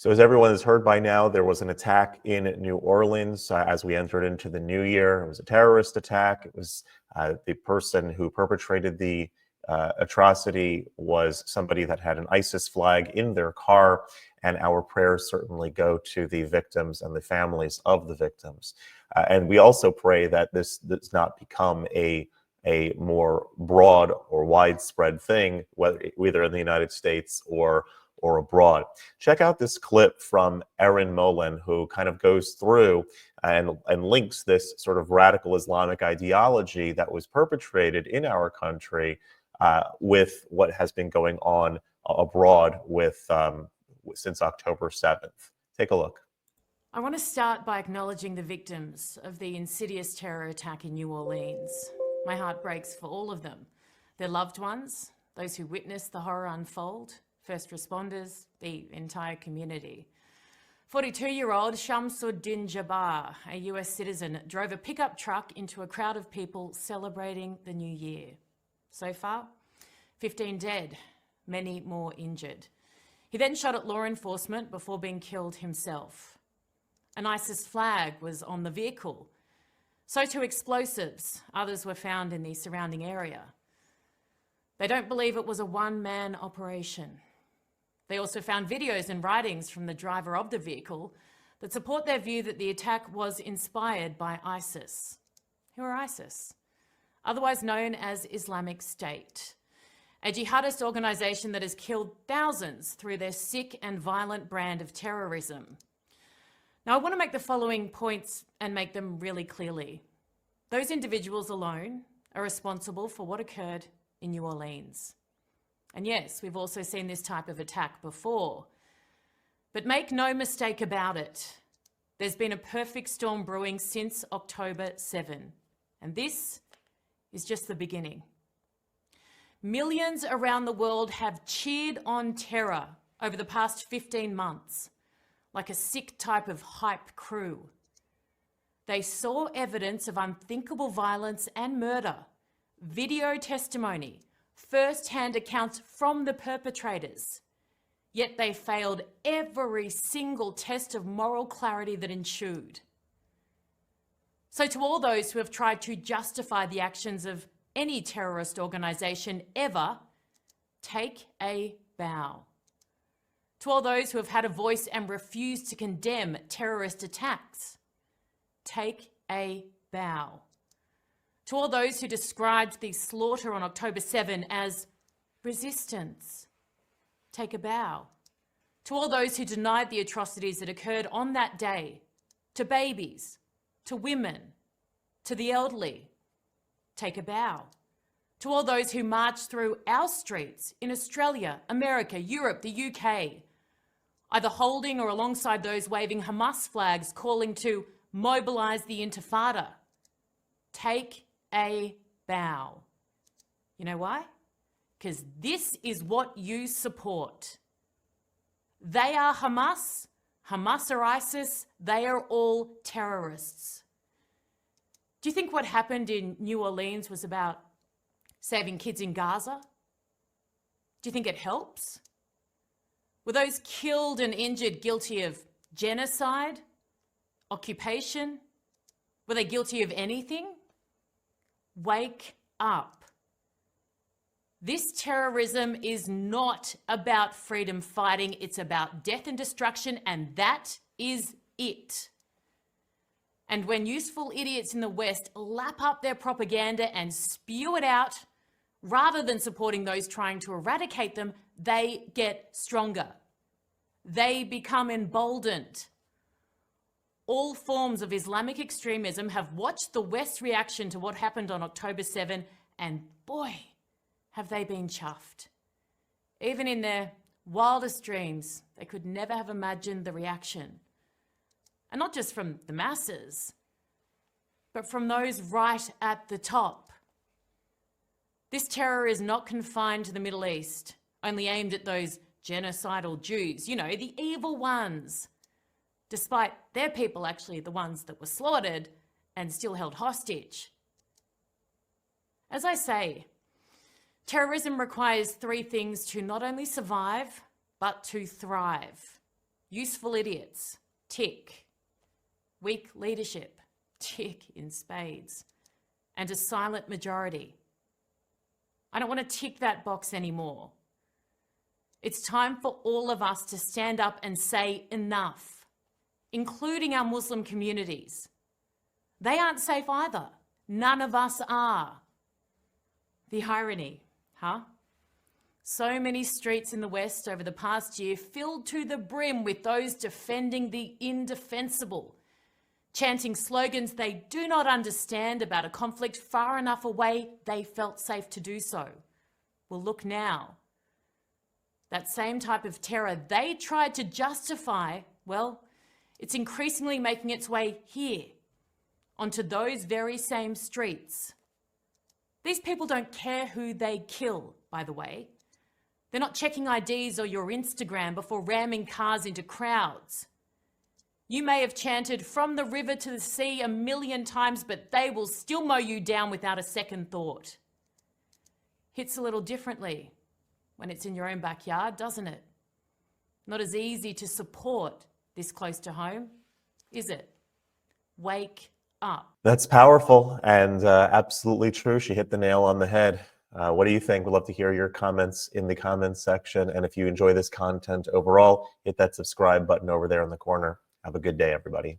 So as everyone has heard by now, there was an attack in New Orleans as we entered into the new year. It was a terrorist attack. It was the person who perpetrated the atrocity was somebody that had an ISIS flag in their car, and our prayers certainly go to the victims and the families of the victims. And we also pray that this does not become a more broad or widespread thing, whether in the United States or abroad. Check out this clip from Erin Molan, who kind of goes through and links this sort of radical Islamic ideology that was perpetrated in our country with what has been going on abroad since October 7th. Take a look. I want to start by acknowledging the victims of the insidious terror attack in New Orleans. My heart breaks for all of them, their loved ones, those who witnessed the horror unfold, first responders, the entire community. 42-year-old Shamsuddin Jabbar, a US citizen, drove a pickup truck into a crowd of people celebrating the new year. So far, 15 dead, many more injured. He then shot at law enforcement before being killed himself. An ISIS flag was on the vehicle. So too explosives. Others were found in the surrounding area. They don't believe it was a one-man operation. They also found videos and writings from the driver of the vehicle that support their view that the attack was inspired by ISIS. Who are ISIS? Otherwise known as Islamic State, a jihadist organization that has killed thousands through their sick and violent brand of terrorism. Now, I want to make the following points and make them really clearly. Those individuals alone are responsible for what occurred in New Orleans. And yes, we've also seen this type of attack before. But make no mistake about it, there's been a perfect storm brewing since October 7. And this is just the beginning. Millions around the world have cheered on terror over the past 15 months, like a sick type of hype crew. They saw evidence of unthinkable violence and murder, video testimony, first-hand accounts from the perpetrators. Yet they failed every single test of moral clarity that ensued. So to all those who have tried to justify the actions of any terrorist organization ever, take a bow. To all those who have had a voice and refused to condemn terrorist attacks, take a bow. To all those who described the slaughter on October 7 as resistance, take a bow. To all those who denied the atrocities that occurred on that day, to babies, to women, to the elderly, take a bow. To all those who marched through our streets in Australia, America, Europe, the UK, either holding or alongside those waving Hamas flags calling to mobilize the Intifada, take a bow. You know why? Because this is what you support. They are Hamas, Hamas are ISIS, they are all terrorists. Do you think what happened in New Orleans was about saving kids in Gaza? Do you think it helps? Were those killed and injured guilty of genocide, occupation? Were they guilty of anything? Wake up. This terrorism is not about freedom fighting. It's about death and destruction, and that is it. And when useful idiots in the West lap up their propaganda and spew it out, rather than supporting those trying to eradicate them, they get stronger. They become emboldened. All forms of Islamic extremism have watched the West's reaction to what happened on October 7, and boy, have they been chuffed. Even in their wildest dreams, they could never have imagined the reaction. And not just from the masses, but from those right at the top. This terror is not confined to the Middle East, only aimed at those genocidal Jews, you know, the evil ones. Despite their people actually the ones that were slaughtered and still held hostage. As I say, terrorism requires three things to not only survive, but to thrive. Useful idiots, tick. Weak leadership, tick in spades. And a silent majority. I don't want to tick that box anymore. It's time for all of us to stand up and say enough, including our Muslim communities. They aren't safe either. None of us are. The irony, huh? So many streets in the West over the past year filled to the brim with those defending the indefensible, chanting slogans they do not understand about a conflict far enough away they felt safe to do so. Well, look now. That same type of terror they tried to justify, well, it's increasingly making its way here, onto those very same streets. These people don't care who they kill, by the way. They're not checking IDs or your Instagram before ramming cars into crowds. You may have chanted from the river to the sea 1,000,000 times, but they will still mow you down without a second thought. Hits a little differently when it's in your own backyard, doesn't it? Not as easy to support this close to home, is it? Wake up. That's powerful and absolutely true. She hit the nail on the head. What do you think? We'd love to hear your comments in the comments section. And if you enjoy this content overall, hit that subscribe button over there in the corner. Have a good day, everybody.